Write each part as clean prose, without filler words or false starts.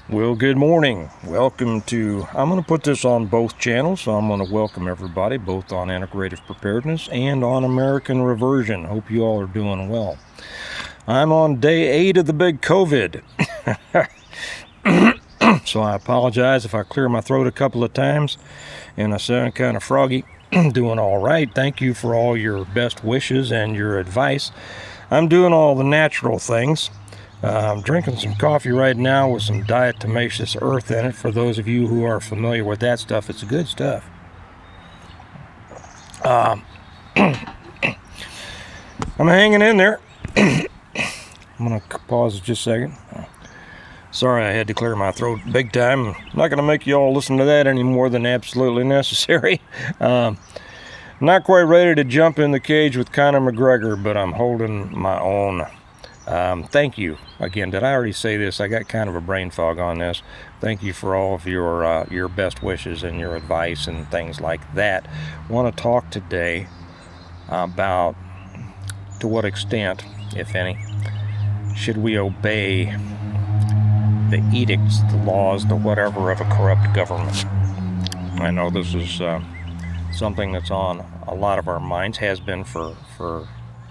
Well, good morning. Welcome to, I'm going to put this on both channels, so I'm going to welcome everybody, both on integrative preparedness and on American reversion. Hope you all are doing well. I'm on day 8 of the big COVID. So I apologize if I clear my throat a couple of times and I sound kind of froggy. Doing all right. Thank you for all your best wishes and your advice. I'm doing all the natural things. I'm drinking some coffee right now with some diatomaceous earth in it. For those of you who are familiar with that stuff, it's good stuff. I'm hanging in there. I'm going to pause just a second. Sorry I had to clear my throat big time. I'm not going to make you all listen to that any more than absolutely necessary. Not quite ready to jump in the cage with Conor McGregor, but I'm holding my own. Thank you. Again, did I already say this? I got kind of a brain fog on this. Thank you for all of your best wishes and your advice and things like that. I want to talk today about to what extent, if any, should we obey the edicts, the laws, the whatever of a corrupt government. I know this is something that's on a lot of our minds, has been for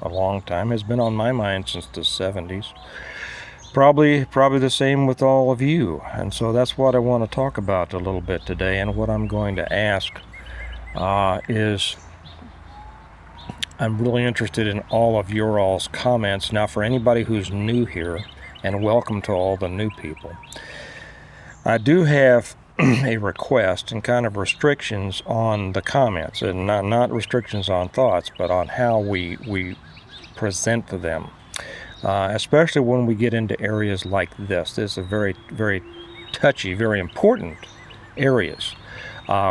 a long time, has been on my mind since the 70s. Probably the same with all of you. And so that's what I want to talk about a little bit today. And what I'm going to ask is, I'm really interested in all of your all's comments. Now, for anybody who's new here, and welcome to all the new people, I do have a request and kind of restrictions on the comments, and not restrictions on thoughts, but on how we present them, especially when we get into areas like this. This is a very, very touchy, very important areas.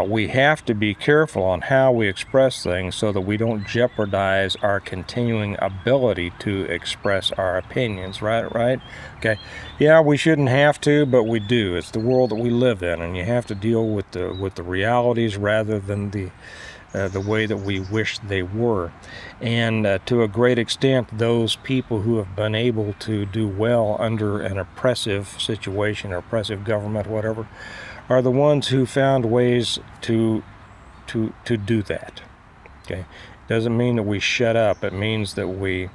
We have to be careful on how we express things so that we don't jeopardize our continuing ability to express our opinions, right? Okay. Yeah, we shouldn't have to, but we do. It's the world that we live in, and you have to deal with the realities rather than the way that we wish they were. And to a great extent, those people who have been able to do well under an oppressive situation, or oppressive government, whatever, are the ones who found ways to do that. Okay, doesn't mean that we shut up. It means that we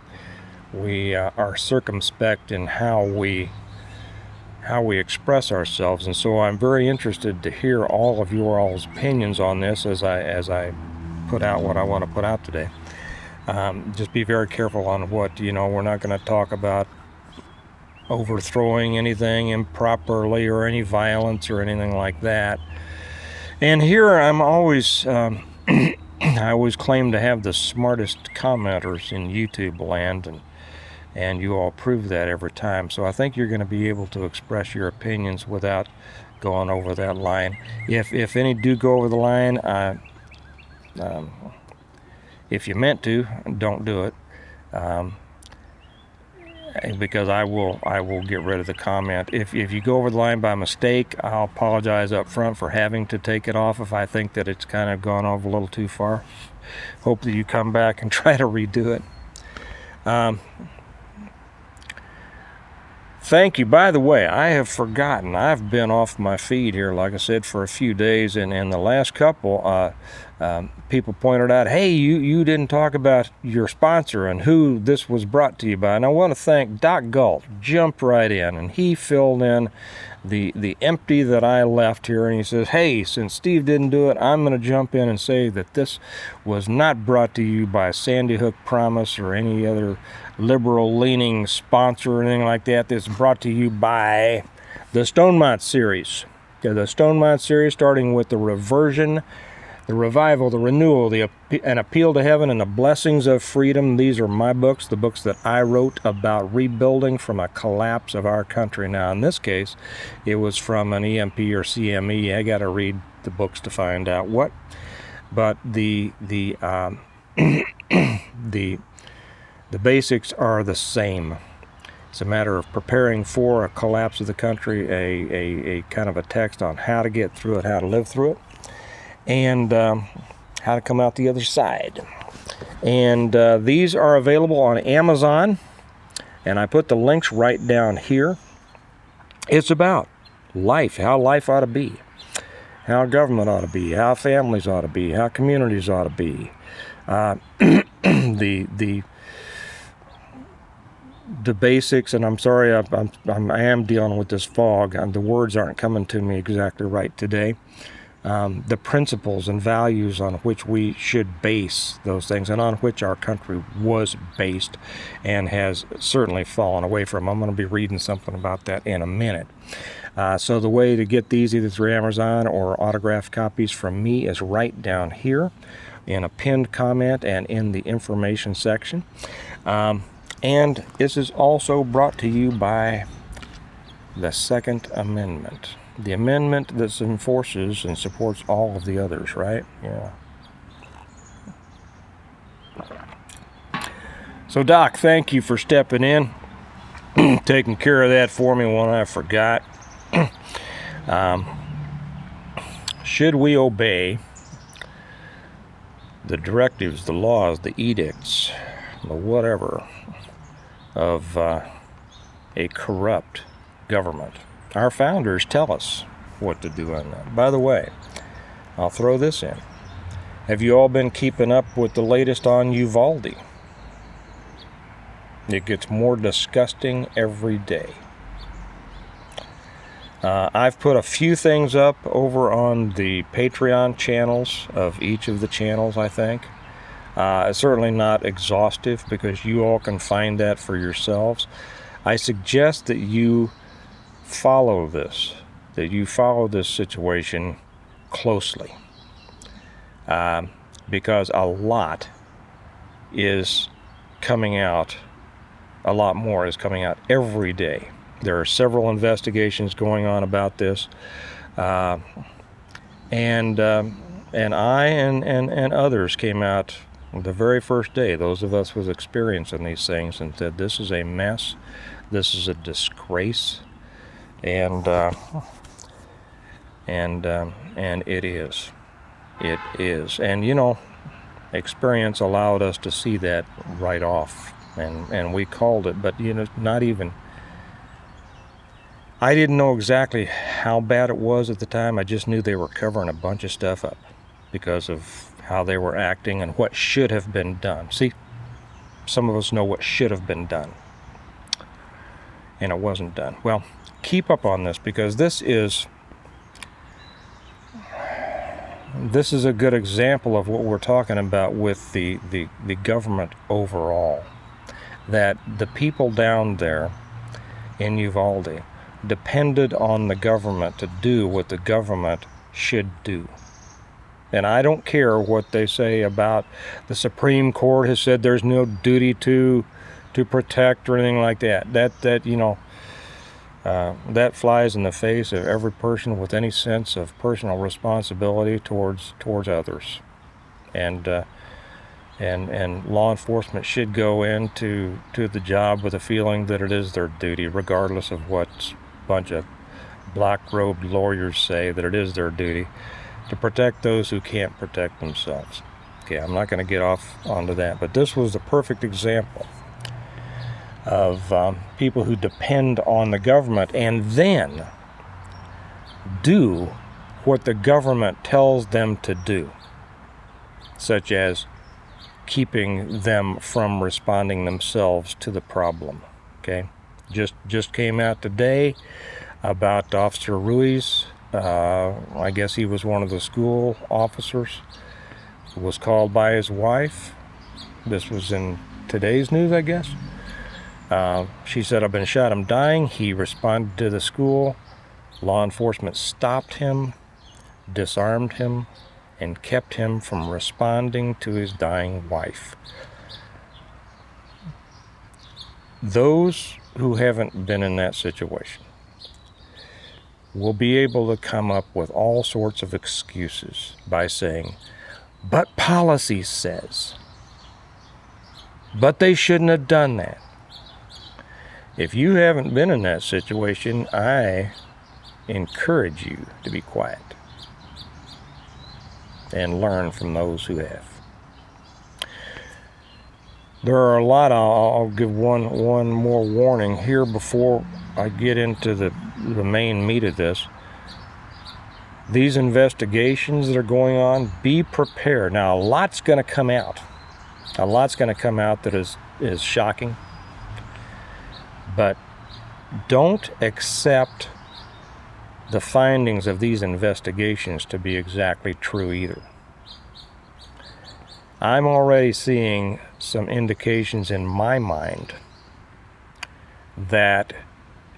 are circumspect in how we express ourselves. And so I'm very interested to hear all of your all's opinions on this as I put out what I want to put out today. Just be very careful on what, we're not going to talk about overthrowing anything improperly or any violence or anything like that. And here I'm always I always claim to have the smartest commenters in YouTube land, and you all prove that every time. So I think you're going to be able to express your opinions without going over that line. If any do go over the line, if you meant to, don't do it. Because I will get rid of the comment. If you go over the line by mistake, I'll apologize up front for having to take it off if I think that it's kind of gone over a little too far. Hope that you come back and try to redo it. Thank you. By the way, I have forgotten. I've been off my feed here, like I said, for a few days, and the last couple, people pointed out, hey, you didn't talk about your sponsor and who this was brought to you by. And I want to thank Doc Galt. Jumped right in, and he filled in the empty that I left here, and he says, hey, since Steve didn't do it, I'm going to jump in and say that this was not brought to you by Sandy Hook Promise or any other liberal-leaning sponsor or anything like that. This is brought to you by the Stonemont series. Okay, the Stonemont series, starting with the reversion, the revival, the renewal, an appeal to heaven, and the blessings of freedom. These are my books, the books that I wrote about rebuilding from a collapse of our country. Now, in this case, it was from an EMP or CME. I got to read the books to find out what. But the basics are the same. It's a matter of preparing for a collapse of the country, a kind of a text on how to get through it, how to live through it, and how to come out the other side. And these are available on Amazon, and I put the links right down here. It's about life, how life ought to be, how government ought to be, how families ought to be, how communities ought to be. The basics, and I'm sorry, I am dealing with this fog. The words aren't coming to me exactly right today. The principles and values on which we should base those things, and on which our country was based and has certainly fallen away from. I'm going to be reading something about that in a minute. So the way to get these either through Amazon or autographed copies from me is right down here in a pinned comment and in the information section. And this is also brought to you by the Second Amendment. The amendment that enforces and supports all of the others, right? Yeah. So, Doc, thank you for stepping in, taking care of that for me when I forgot. Should we obey the directives, the laws, the edicts, the whatever of a corrupt government? Our founders tell us what to do on that. By the way, I'll throw this in. Have you all been keeping up with the latest on Uvalde? It gets more disgusting every day. I've put a few things up over on the Patreon channels of each of the channels, I think. It's certainly not exhaustive because you all can find that for yourselves. I suggest that you follow this situation closely, because a lot more is coming out every day. There are several investigations going on about this, and I and others came out the very first day, those of us with experience in these things, and said this is a mess, this is a disgrace, and it is. It is. And you know, experience allowed us to see that right off, and we called it, but you know, not even, I didn't know exactly how bad it was at the time. I just knew they were covering a bunch of stuff up because of how they were acting and what should have been done. See, some of us know what should have been done, and it wasn't done. Well, keep up on this, because this is a good example of what we're talking about with the government overall. That the people down there in Uvalde depended on the government to do what the government should do. And I don't care what they say about the Supreme Court has said there's no duty to protect or anything like that. That you know, that flies in the face of every person with any sense of personal responsibility towards others. And law enforcement should go into the job with a feeling that it is their duty, regardless of what a bunch of black-robed lawyers say, that it is their duty to protect those who can't protect themselves. Okay, I'm not going to get off onto that, but this was the perfect example of people who depend on the government and then do what the government tells them to do, such as keeping them from responding themselves to the problem. Okay, just came out today about Officer Ruiz. I guess he was one of the school officers who was called by his wife. This was in today's news, I guess. She said, "I've been shot, I'm dying." He responded to the school. Law enforcement stopped him, disarmed him, and kept him from responding to his dying wife. Those who haven't been in that situation will be able to come up with all sorts of excuses by saying, "But policy says," "But they shouldn't have done that." If you haven't been in that situation, I encourage you to be quiet and learn from those who have. There are a lot. I'll give one more warning here before I get into the main meat of this, these investigations that are going on, be prepared. Now, a lot's going to come out. A lot's going to come out that is shocking. But don't accept the findings of these investigations to be exactly true either. I'm already seeing some indications in my mind that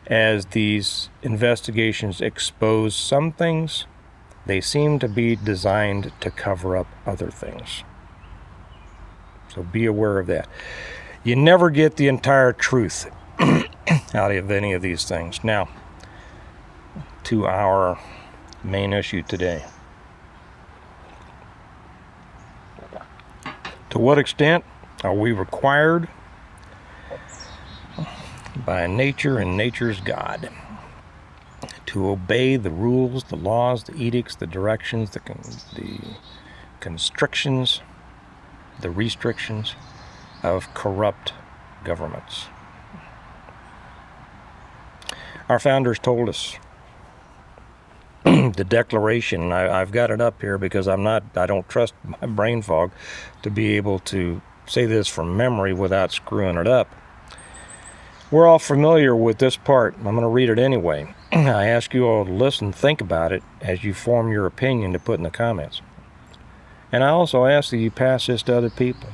as these investigations expose some things, they seem to be designed to cover up other things. So be aware of that. You never get the entire truth out of any of these things. Now, to our main issue today. To what extent are we required by nature and nature's God to obey the rules, the laws, the edicts, the directions, the constrictions, the restrictions of corrupt governments? Our founders told us, the Declaration, I've got it up here because I don't trust my brain fog to be able to say this from memory without screwing it up. We're all familiar with this part. I'm going to read it anyway. I ask you all to listen, think about it as you form your opinion to put in the comments. And I also ask that you pass this to other people.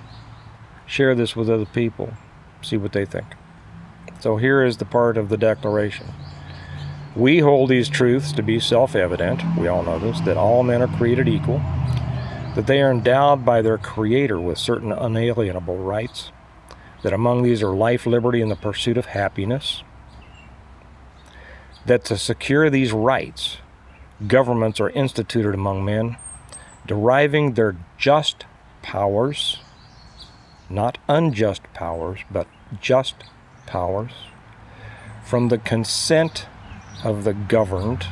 Share this with other people. See what they think. So here is the part of the Declaration. We hold these truths to be self-evident, we all know this, that all men are created equal, that they are endowed by their Creator with certain unalienable rights, that among these are life, liberty, and the pursuit of happiness, that to secure these rights, governments are instituted among men, deriving their just powers, not unjust powers, but just powers, from the consent of the governed.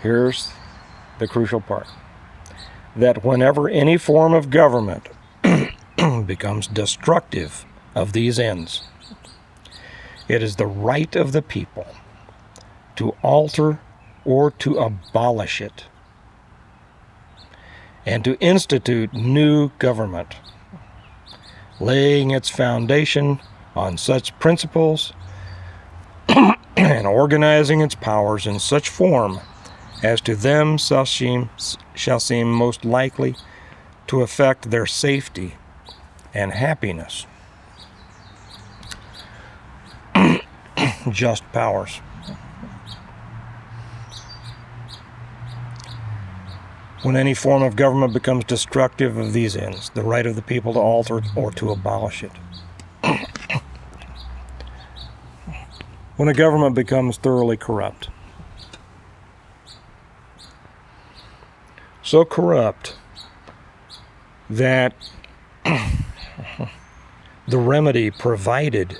Here's the crucial part. That whenever any form of government becomes destructive of these ends, it is the right of the people to alter or to abolish it, and to institute new government, laying its foundation on such principles and organizing its powers in such form as to them shall seem most likely to affect their safety and happiness. Just powers. When any form of government becomes destructive of these ends, the right of the people to alter or to abolish it. When a government becomes thoroughly corrupt. So corrupt that the remedy provided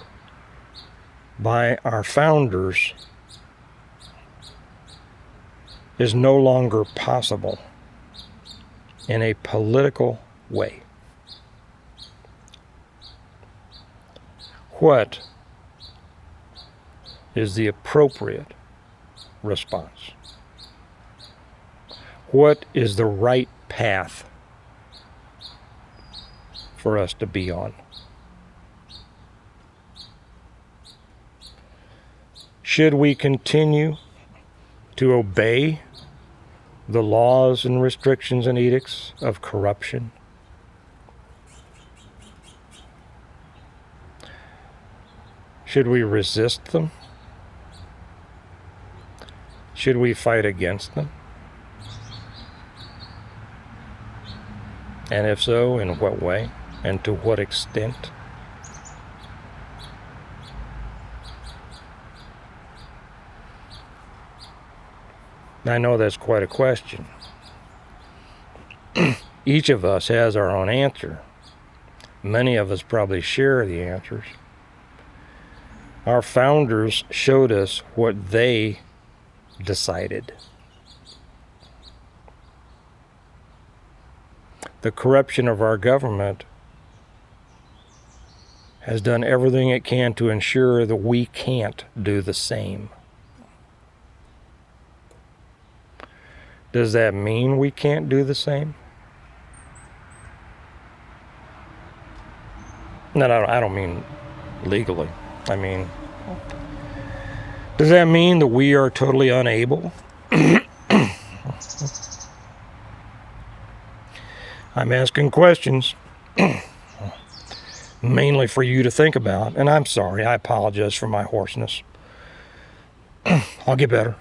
by our founders is no longer possible in a political way. What is the appropriate response? What is the right path for us to be on? Should we continue to obey the laws and restrictions and edicts of corruption? Should we resist them? Should we fight against them? And if so, in what way and to what extent? I know that's quite a question. Each of us has our own answer. Many of us probably share the answers. Our founders showed us what they decided. The corruption of our government has done everything it can to ensure that we can't do the same. Does that mean we can't do the same? No, I don't mean legally. I mean, does that mean that we are totally unable? I'm asking questions mainly for you to think about, and I'm sorry, I apologize for my hoarseness. I'll get better.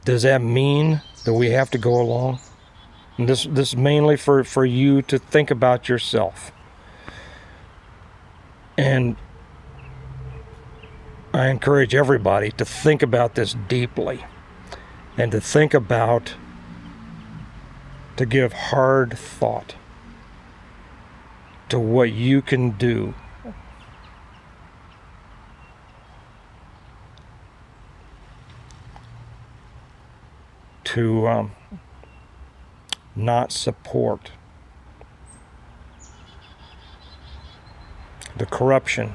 Does that mean that we have to go along? And this is mainly for you to think about yourself. And I encourage everybody to think about this deeply and to think about, to give hard thought to what you can do to not support the corruption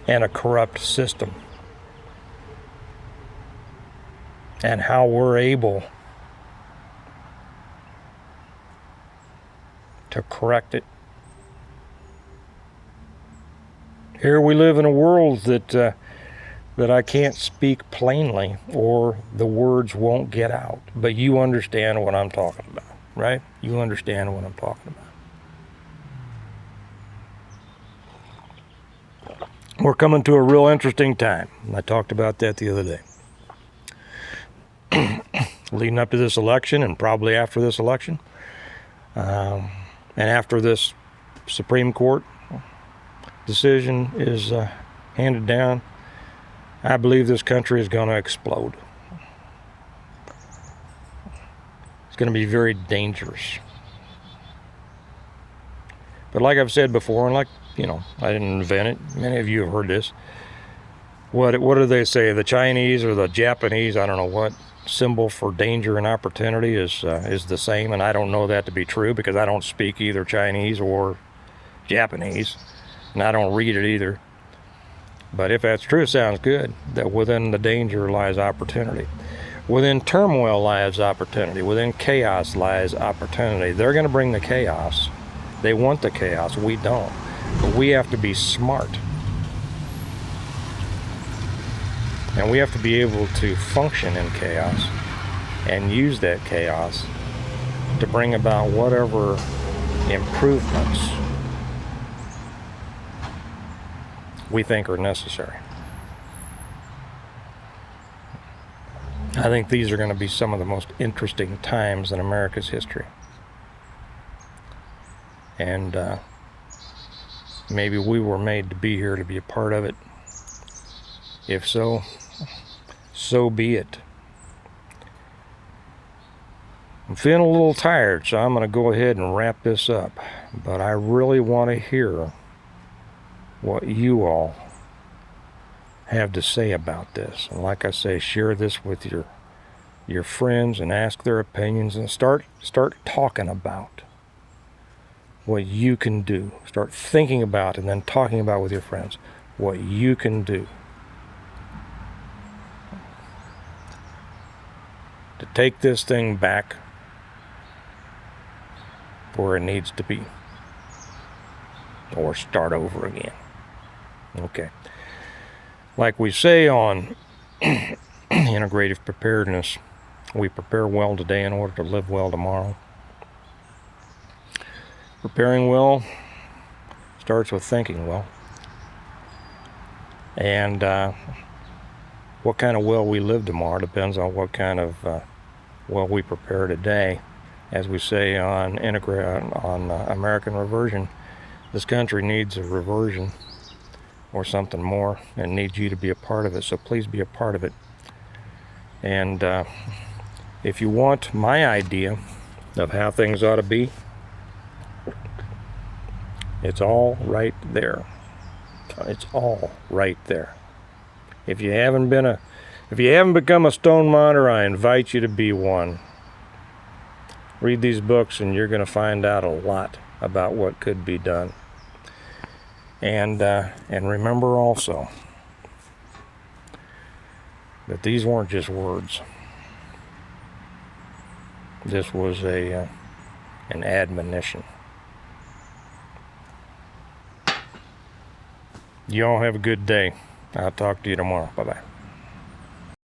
and a corrupt system, and how we're able to correct it. Here we live in a world that I can't speak plainly, or the words won't get out. But you understand what I'm talking about, right? You understand what I'm talking about. We're coming to a real interesting time. I talked about that the other day. Leading up to this election, and probably after this election, and after this Supreme Court decision is handed down, I believe this country is going to explode. It's going to be very dangerous. But like I've said before, and like, you know, I didn't invent it. Many of you have heard this. What do they say? The Chinese or the Japanese, I don't know what, symbol for danger and opportunity is the same. And I don't know that to be true because I don't speak either Chinese or Japanese. And I don't read it either. But if that's true, it sounds good. That within the danger lies opportunity. Within turmoil lies opportunity. Within chaos lies opportunity. They're going to bring the chaos. They want the chaos. We don't. But we have to be smart. And we have to be able to function in chaos and use that chaos to bring about whatever improvements we think are necessary. I think these are going to be some of the most interesting times in America's history. And maybe we were made to be here to be a part of it. If so, so be it. I'm feeling a little tired, so I'm going to go ahead and wrap this up. But I really want to hear what you all have to say about this. And like I say, share this with your friends and ask their opinions, and start talking about what you can do. Start thinking about and then talking about with your friends what you can do to take this thing back where it needs to be, or start over again. Okay. Like we say on integrative preparedness, we prepare well today in order to live well tomorrow. Preparing well starts with thinking well. And what kind of well we live tomorrow depends on what kind of well we prepare today. As we say on American Reversion, this country needs a reversion or something more, and needs you to be a part of it. So please be a part of it. And if you want my idea of how things ought to be, it's all right there. It's all right there. If you haven't become a stone monitor, I invite you to be one. Read these books and you're going to find out a lot about what could be done. And remember also that these weren't just words. This was an admonition. You all have a good day. I'll talk to you tomorrow. Bye-bye.